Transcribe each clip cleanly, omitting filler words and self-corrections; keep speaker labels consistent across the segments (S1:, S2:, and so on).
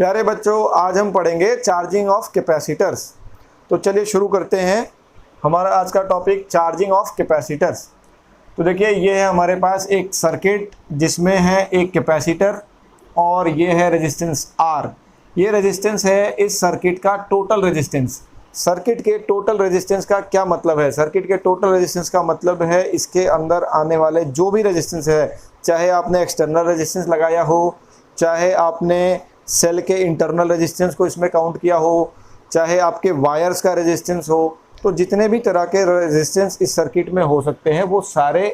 S1: प्यारे बच्चों, आज हम पढ़ेंगे चार्जिंग ऑफ कैपेसिटर्स। तो चलिए शुरू करते हैं। हमारा आज का टॉपिक चार्जिंग ऑफ कैपेसिटर्स। तो देखिए, ये है हमारे पास एक सर्किट जिसमें है एक कैपेसिटर और ये है रेजिस्टेंस R। ये रेजिस्टेंस है इस सर्किट का टोटल रेजिस्टेंस। सर्किट के टोटल रेजिस्टेंस का क्या मतलब है? सर्किट के टोटल रेजिस्टेंस का मतलब है इसके अंदर आने वाले जो भी रेजिस्टेंस है, चाहे आपने एक्सटर्नल रेजिस्टेंस लगाया हो, चाहे आपने सेल के इंटरनल रेजिस्टेंस को इसमें काउंट किया हो, चाहे आपके वायर्स का रेजिस्टेंस हो, तो जितने भी तरह के रेजिस्टेंस इस सर्किट में हो सकते हैं वो सारे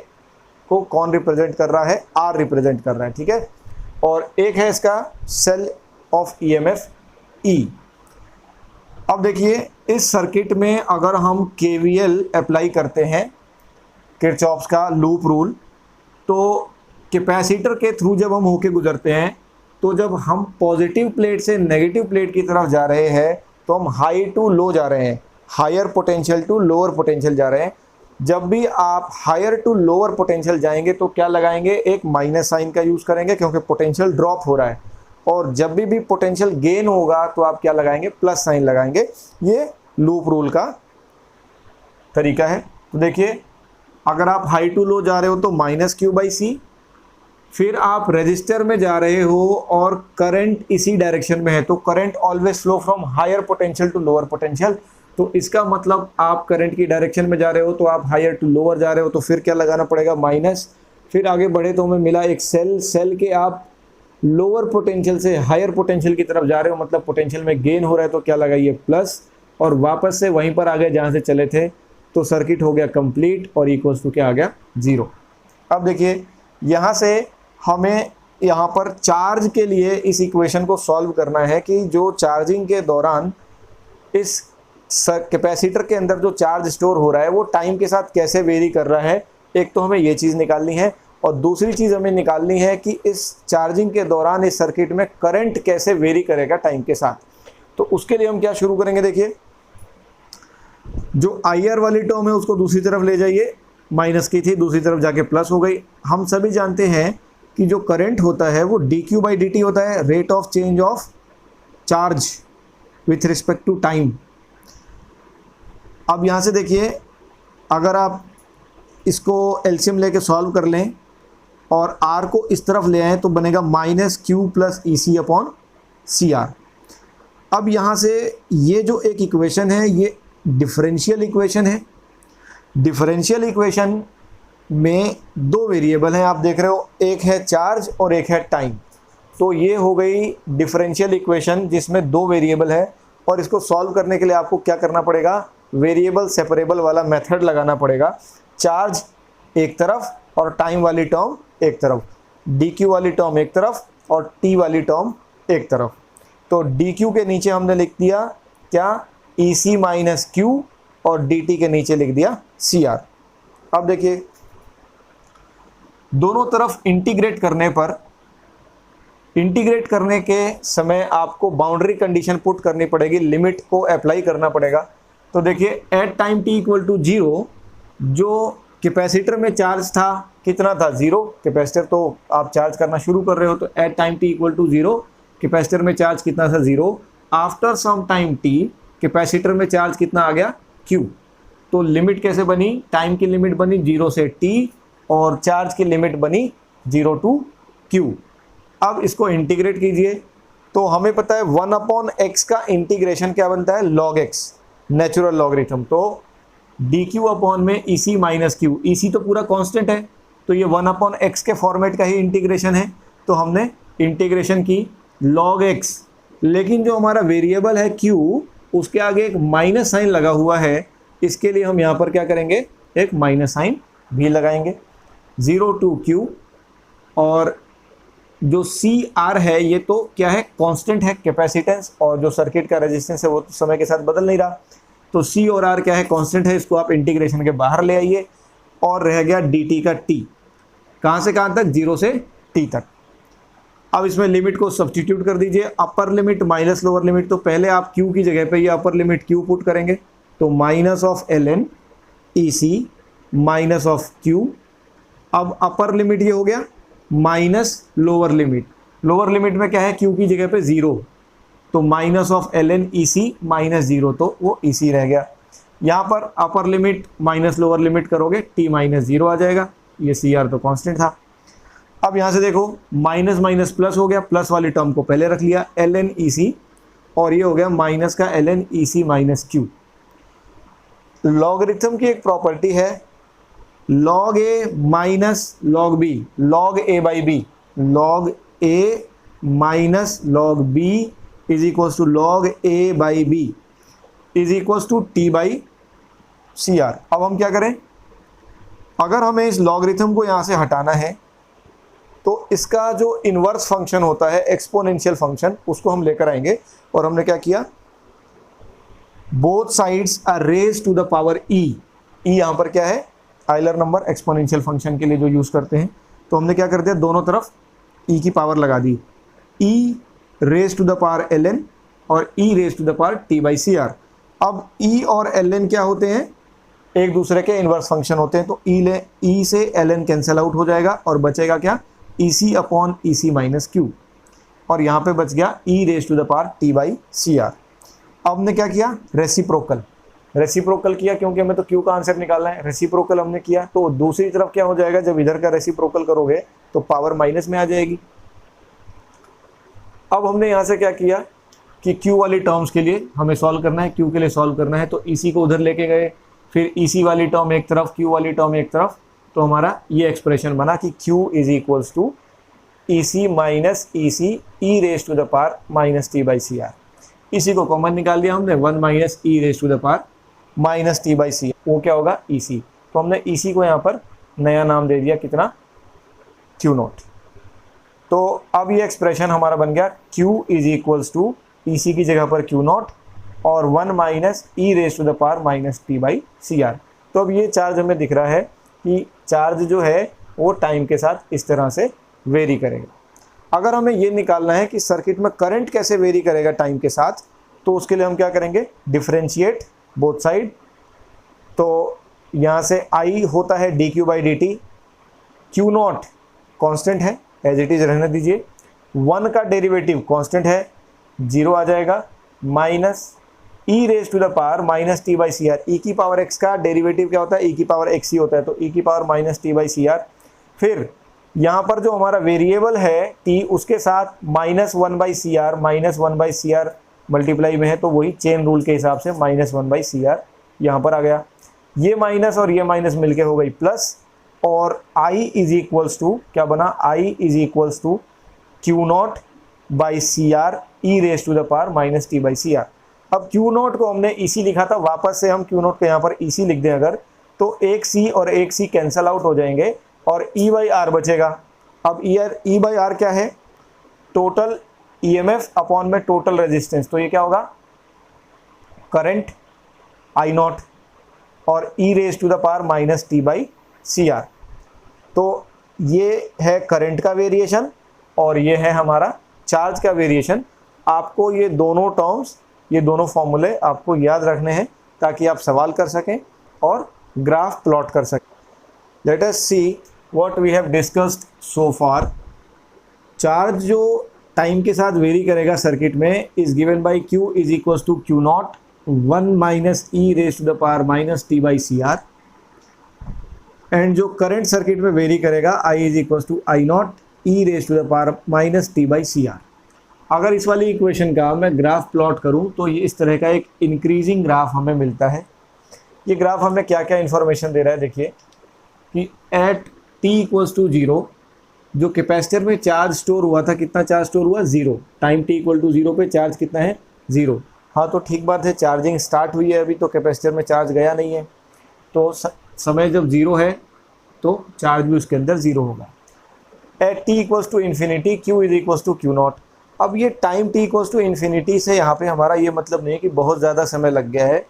S1: को कौन रिप्रेजेंट कर रहा है? R रिप्रेजेंट कर रहा है। ठीक है। और एक है इसका सेल ऑफ EMF E। अब देखिए, इस सर्किट में अगर हम KVL अप्लाई करते हैं, किरचॉफ्स का लूप रूल, तो कैपेसिटर के थ्रू जब हम होके गुजरते हैं, तो जब हम पॉजिटिव प्लेट से नेगेटिव प्लेट की तरफ जा रहे हैं तो हम हाई टू लो जा रहे हैं, higher potential to lower potential जा रहे हैं। जब भी आप हायर टू लोअर पोटेंशियल जाएंगे तो क्या लगाएंगे? एक माइनस साइन का यूज़ करेंगे क्योंकि पोटेंशियल ड्रॉप हो रहा है। और जब भी पोटेंशियल गेन होगा तो आप क्या लगाएंगे? प्लस साइन लगाएंगे। ये लूप रूल का तरीका है। तो देखिए, अगर आप हाई टू लो जा रहे हो तो -Q/C, फिर आप रजिस्टर में जा रहे हो और करंट इसी डायरेक्शन में है, तो current always flow from higher potential to lower potential. तो इसका मतलब आप करंट की डायरेक्शन में जा रहे हो तो आप हायर टू लोअर जा रहे हो, तो फिर क्या लगाना पड़ेगा? माइनस। फिर आगे बढ़े तो हमें मिला एक सेल के आप लोअर पोटेंशियल से हायर पोटेंशियल की तरफ जा रहे हो, मतलब पोटेंशियल में गेन हो रहा है, तो क्या लगाइए? प्लस। और वापस से वहीं पर आ गए जहाँ से चले थे, तो सर्किट हो गया कंप्लीट और इक्वल्स टू क्या आ गया? 0। अब देखिए, यहाँ से हमें यहाँ पर चार्ज के लिए इस इक्वेशन को सॉल्व करना है कि जो चार्जिंग के दौरान इस कैपेसिटर के अंदर जो चार्ज स्टोर हो रहा है वो टाइम के साथ कैसे वेरी कर रहा है। एक तो हमें ये चीज़ निकालनी है और दूसरी चीज़ हमें निकालनी है कि इस चार्जिंग के दौरान इस सर्किट में करंट कैसे वेरी करेगा टाइम के साथ। तो उसके लिए हम क्या शुरू करेंगे? देखिए, जो IR वाली टर्म है उसको दूसरी तरफ ले जाइए, माइनस की थी दूसरी तरफ जाके प्लस हो गई। हम सभी जानते हैं कि जो करंट होता है वो dQ/dt होता है, rate of change of charge with respect to time. अब यहाँ से देखिए, अगर आप इसको एलसीएम लेके सॉल्व कर लें और R को इस तरफ ले आए तो बनेगा -Q+EC/CR। अब यहाँ से ये जो एक इक्वेशन है ये डिफरेंशियल इक्वेशन है। डिफरेंशियल इक्वेशन में दो वेरिएबल हैं, आप देख रहे हो, एक है चार्ज और एक है टाइम। तो ये हो गई डिफरेंशियल इक्वेशन जिसमें दो वेरिएबल है, और इसको सॉल्व करने के लिए आपको क्या करना पड़ेगा? वेरिएबल सेपरेबल वाला मेथड लगाना पड़ेगा। चार्ज एक तरफ और टाइम वाली टर्म एक तरफ, dQ वाली टर्म एक तरफ और t वाली टर्म एक तरफ। तो dQ के नीचे हमने लिख दिया क्या? EC-Q और dt के नीचे लिख दिया CR। अब देखिए, दोनों तरफ इंटीग्रेट करने के समय आपको बाउंड्री कंडीशन पुट करनी पड़ेगी, लिमिट को अप्लाई करना पड़ेगा। तो देखिए, एट टाइम t = 0 जो कैपेसिटर में चार्ज था कितना था? 0। कैपेसिटर तो आप चार्ज करना शुरू कर रहे हो, तो एट टाइम t = 0 कैपेसिटर में चार्ज कितना था? 0। After some time t capacitor में चार्ज कितना आ गया? Q। तो लिमिट कैसे बनी? टाइम की लिमिट बनी 0 से t और चार्ज की लिमिट बनी 0 to Q। अब इसको इंटीग्रेट कीजिए तो हमें पता है 1/x का इंटीग्रेशन क्या बनता है? log x, natural logarithm. तो dQ/ में EC-Q, EC तो पूरा कांस्टेंट है, तो ये 1/x के फॉर्मेट का ही इंटीग्रेशन है। तो हमने इंटीग्रेशन की log x, लेकिन जो हमारा वेरिएबल है Q, उसके आगे एक माइनस साइन लगा हुआ है। इसके लिए हम यहाँ पर क्या करेंगे? एक माइनस साइन भी लगाएंगे। 0 to Q, और जो CR है ये तो क्या है? कांस्टेंट है, कैपेसिटेंस, और जो सर्किट का रेजिस्टेंस है वो तो समय के साथ बदल नहीं रहा। तो C और R क्या है? कांस्टेंट है। इसको आप इंटीग्रेशन के बाहर ले आइए और रह गया dt का t। कहाँ से कहाँ तक? 0 से t तक। अब इसमें लिमिट को सब्स्टिट्यूट कर दीजिए, upper limit minus lower limit. तो पहले आप Q की जगह पे ये अपर लिमिट Q पुट करेंगे, तो -ln EC -Q। अब अपर लिमिट ये हो गया minus lower limit. Lower limit में क्या है? Q की जगह पे 0, तो minus of ln EC minus 0, तो वो EC रह गया। यहाँ पर upper limit minus lower limit करोगे t माइनस 0 आ जाएगा, ये CR तो कांस्टेंट था। अब यहाँ से देखो माइनस माइनस प्लस हो गया, प्लस वाली टर्म को पहले रख लिया ln EC, और ये हो गया माइनस का ln EC minus Q। Logarithm की एक प्रॉपर्टी है log A minus log B, log A by B, log A minus log B is equals to log A by B is equals to T by CR। अब हम क्या करें, अगर हमें इस लॉगरिथम को यहाँ से हटाना है तो इसका जो इन्वर्स फंक्शन होता है एक्सपोनेंशियल फंक्शन, उसको हम लेकर आएंगे। और हमने क्या किया, both sides are raise to the power e। यहाँ पर क्या है, आइलर नंबर एक्सपोनेंशियल फंक्शन के लिए जो यूज करते हैं। तो हमने क्या कर दिया, दोनों तरफ e की पावर लगा दी, e raise to the power ln और e raise to the power t by CR। अब e और ln क्या होते हैं, एक दूसरे के इन्वर्स फंक्शन होते हैं। तो e से ln कैंसिल आउट हो जाएगा और बचेगा क्या, EC upon EC minus Q, और यहाँ पे बच गया e raise to the power t by CR। अब हमने क्या किया, रेसिप्रोकल किया, क्योंकि हमें तो Q का आंसर निकालना है। रेसिप्रोकल हमने किया, तो दूसरी तरफ क्या हो जाएगा, जब इधर का रेसिप्रोकल करोगे तो पावर माइनस में आ जाएगी। अब हमने यहाँ से क्या किया कि Q वाली टर्म्स के लिए हमें सॉल्व करना है, Q के लिए सॉल्व करना है, तो EC को उधर लेके गए, फिर EC वाली टर्म एक तरफ, Q वाली टर्म एक तरफ, तो हमारा ये एक्सप्रेशन बना कि Q is equals to EC minus EC e raise to the power minus t by CR। इसी को कॉमन निकाल दिया हमने, 1 minus e raise to the power minus t by CR, वो क्या होगा EC। तो हमने EC को यहाँ पर नया नाम दे दिया, कितना, Q0। तो अब ये एक्सप्रेशन हमारा बन गया Q is equals to EC की जगह पर Q0 और 1 minus e raise to the power minus t by CR। तो अब ये चार्ज हमें दिख रहा है कि चार्ज जो है वो टाइम के साथ इस तरह से वेरी करेगा। अगर हमें ये निकालना है कि सर्किट में करंट कैसे वेरी करेगा टाइम के साथ, तो उसके लिए हम क्या करेंगे, डिफरेंशिएट बोथ साइड। तो यहाँ से I होता है dq by dt, Q0 constant है, एज इट इज रहने दीजिए, 1 का डेरिवेटिव कांस्टेंट है, 0 आ जाएगा, minus e raise to the power minus t by CR। e की पावर x का डेरिवेटिव क्या होता है, e की पावर x ही होता है, तो e की power minus t by CR। फिर यहाँ पर जो हमारा वेरिएबल है t, उसके साथ minus 1 by CR, minus 1 by CR multiply में है, तो वही चेन रूल के हिसाब से माइनस 1 बाई CR यहाँ पर आ गया। ये माइनस और ये माइनस मिलके हो गई प्लस, और I इज इक्वल्स टू क्या बना, I is equals to Q0 by CR e raise to the power minus t by CR। अब Q0 को हमने EC लिखा था, वापस से हम Q0 को यहाँ पर EC लिख दें अगर, तो एक C और एक C कैंसल आउट हो जाएंगे और E बाई R बचेगा। अब E बाई R क्या है, टोटल EMF अपॉन में टोटल रेजिस्टेंस, तो ये क्या होगा, करंट I0 और e raise to the power minus t by CR। तो ये है करंट का वेरिएशन और ये है हमारा चार्ज का वेरिएशन। आपको ये दोनों टर्म्स, ये दोनों फॉर्मूले आपको याद रखने हैं ताकि आप सवाल कर सकें और ग्राफ प्लॉट कर सकें। Let us see what we have discussed so far. Charge जो टाइम के साथ वेरी करेगा सर्किट में is given by Q is equals to Q0 1 minus e raise to the power minus t by CR, and जो current circuit में vary करेगा I is equals to I0 e raise to the power minus t by CR। अगर इस वाली equation का मैं graph plot करूं तो ये इस तरह का एक इंक्रीजिंग ग्राफ हमें मिलता है। ये ग्राफ हमें क्या क्या इन्फॉर्मेशन दे रहा है, देखिए कि एट t इक्वल्स टू 0 जो कैपेसिटर में चार्ज स्टोर हुआ था, कितना चार्ज स्टोर हुआ, 0। टाइम t इक्वल टू 0 पे चार्ज कितना है, 0। हाँ तो ठीक बात है, चार्जिंग स्टार्ट हुई है अभी तो कैपेसिटर में चार्ज गया नहीं है, तो समय जब 0 है तो चार्ज भी उसके अंदर 0 होगा। At t equals to infinity Q is equals to Q0। अब ये time t equals to infinity से यहाँ पे हमारा ये मतलब नहीं है कि बहुत ज़्यादा समय लग गया है।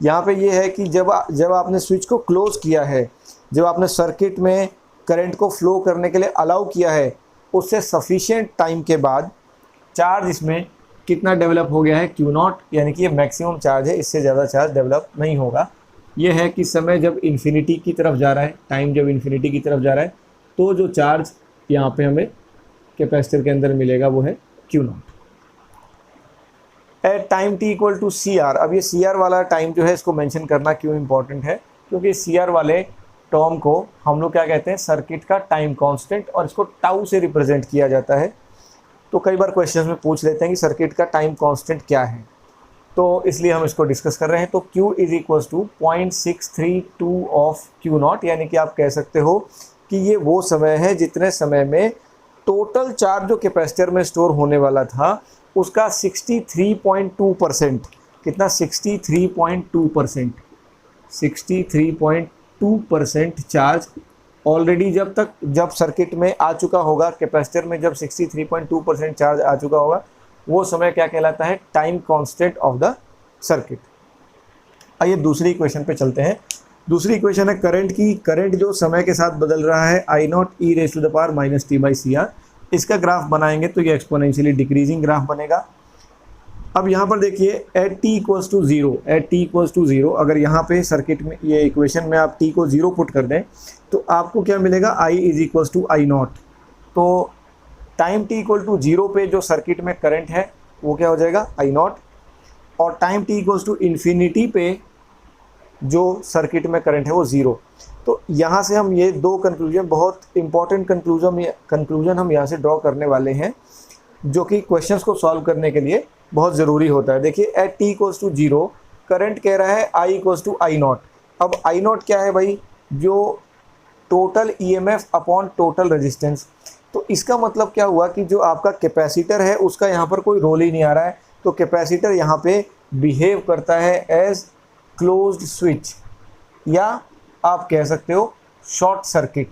S1: यहाँ पे ये है कि जब आपने स्विच को क्लोज़ किया है, जब आपने सर्किट में करंट को फ्लो करने के लिए अलाउ किया है, उससे सफिशिएंट टाइम के बाद चार्ज इसमें कितना डेवलप हो गया है, Q0, यानी कि ये मैक्सिमम चार्ज है, इससे ज़्यादा चार्ज डेवलप नहीं होगा। ये है कि समय जब इन्फिनिटी की तरफ जा रहा है, टाइम जब इन्फिनिटी की तरफ जा रहा है, तो जो चार्ज यहाँ पे हमें कैपेसिटर के अंदर मिलेगा वो है Q0। At time T equal to C R. अब ये सी आर वाला टाइम जो है इसको मेंशन करना क्यों इंपॉर्टेंट है, क्योंकि सी आर वाले टर्म को हम लोग क्या कहते हैं, सर्किट का टाइम कांस्टेंट, और इसको टाउ से रिप्रेजेंट किया जाता है। तो कई बार क्वेश्चन में पूछ लेते हैं कि सर्किट का टाइम कांस्टेंट क्या है, तो इसलिए हम इसको डिस्कस कर रहे हैं। तो Q is equal to 0.632 of Q naught, यानी कि आप कह सकते हो कि ये वो समय है जितने समय में टोटल चार्ज जो कैपेसिटर में स्टोर होने वाला था उसका 63.2%, कितना 63.2%, 63.2% चार्ज ऑलरेडी जब सर्किट में आ चुका होगा, कैपेसिटर में जब 63.2% चार्ज आ चुका होगा, वो समय क्या कहलाता है, time constant of the circuit. आइए दूसरी इक्वेशन पे चलते हैं। दूसरी इक्वेशन है करंट की। करंट जो समय के साथ बदल रहा है I naught E raise to the power minus T by C R, इसका ग्राफ बनाएंगे तो ये एक्सपोनेंशियली डिक्रीजिंग ग्राफ बनेगा। अब यहाँ पर देखिए at T equals to zero, at T equals to zero, अगर यहाँ पे सर्किट में ये इक्वेशन में आप टी को ज़ीरो पुट कर दें तो आपको क्या मिलेगा, I is equals to I not. तो time T equal to zero पे जो सर्किट में करंट है वो क्या हो जाएगा, आई नॉट, और time T equals to infinity पे जो सर्किट में करंट है वो ज़ीरो। तो यहाँ से हम ये दो कंक्लूजन, बहुत इंपॉर्टेंट कंक्लूजन हम यहाँ से ड्रॉ करने वाले हैं, जो कि क्वेश्चंस को सॉल्व करने के लिए बहुत ज़रूरी होता है। देखिए at T equals to zero current कह रहा है I equals to I naught. अब आई नॉट क्या है भाई, जो total EMF upon total resistance. तो इसका मतलब क्या हुआ कि जो आपका कैपेसिटर है उसका यहाँ पर कोई रोल ही नहीं आ रहा है, तो कैपेसिटर यहाँ पे बिहेव करता है एज क्लोज्ड स्विच, या आप कह सकते हो शॉर्ट सर्किट।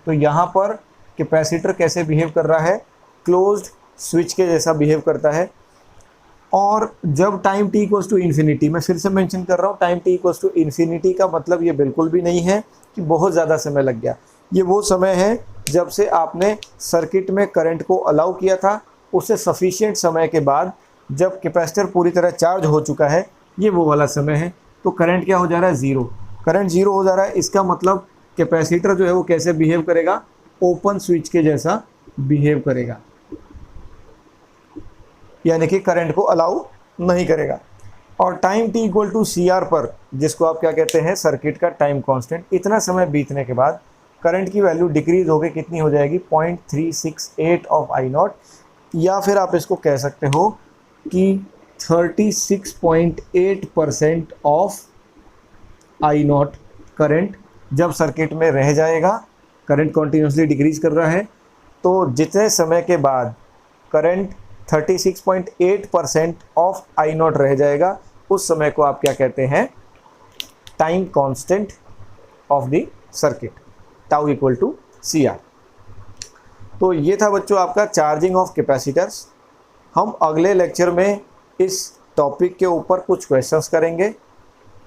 S1: तो यहाँ पर कैपेसिटर कैसे बिहेव कर रहा है, क्लोज्ड स्विच के जैसा बिहेव करता है। और जब time T equals to infinity, मैं फिर से मेंशन कर रहा हूँ, time T equals to infinity का मतलब ये बिल्कुल भी नहीं है कि बहुत ज़्यादा समय लग गया। ये वो समय है जब से आपने सर्किट में करंट को अलाउ किया था, उससे सफिशिएंट समय के बाद जब कैपेसिटर पूरी तरह चार्ज हो चुका है, ये वो वाला समय है। तो करंट क्या हो जा रहा है, ज़ीरो। करंट ज़ीरो हो जा रहा है, इसका मतलब कैपेसिटर जो है वो कैसे बिहेव करेगा, ओपन स्विच के जैसा बिहेव करेगा, यानी कि करंट को अलाउ नहीं करेगा। और time T equal to C R पर, जिसको आप क्या कहते हैं, सर्किट का टाइम कांस्टेंट, इतना समय बीतने के बाद करंट की वैल्यू डिक्रीज होकर कितनी हो जाएगी, 0.368 ऑफ आई नॉट, या फिर आप इसको कह सकते हो कि 36.8% ऑफ आई नॉट करंट जब सर्किट में रह जाएगा। करंट कॉन्टीन्यूसली डिक्रीज कर रहा है, तो जितने समय के बाद करंट 36.8% ऑफ आई नॉट रह जाएगा, उस समय को आप क्या कहते हैं, time constant of the circuit, tau equal to C R. तो ये था बच्चों आपका चार्जिंग ऑफ कैपेसिटर्स। हम अगले लेक्चर में इस टॉपिक के ऊपर कुछ क्वेश्चंस करेंगे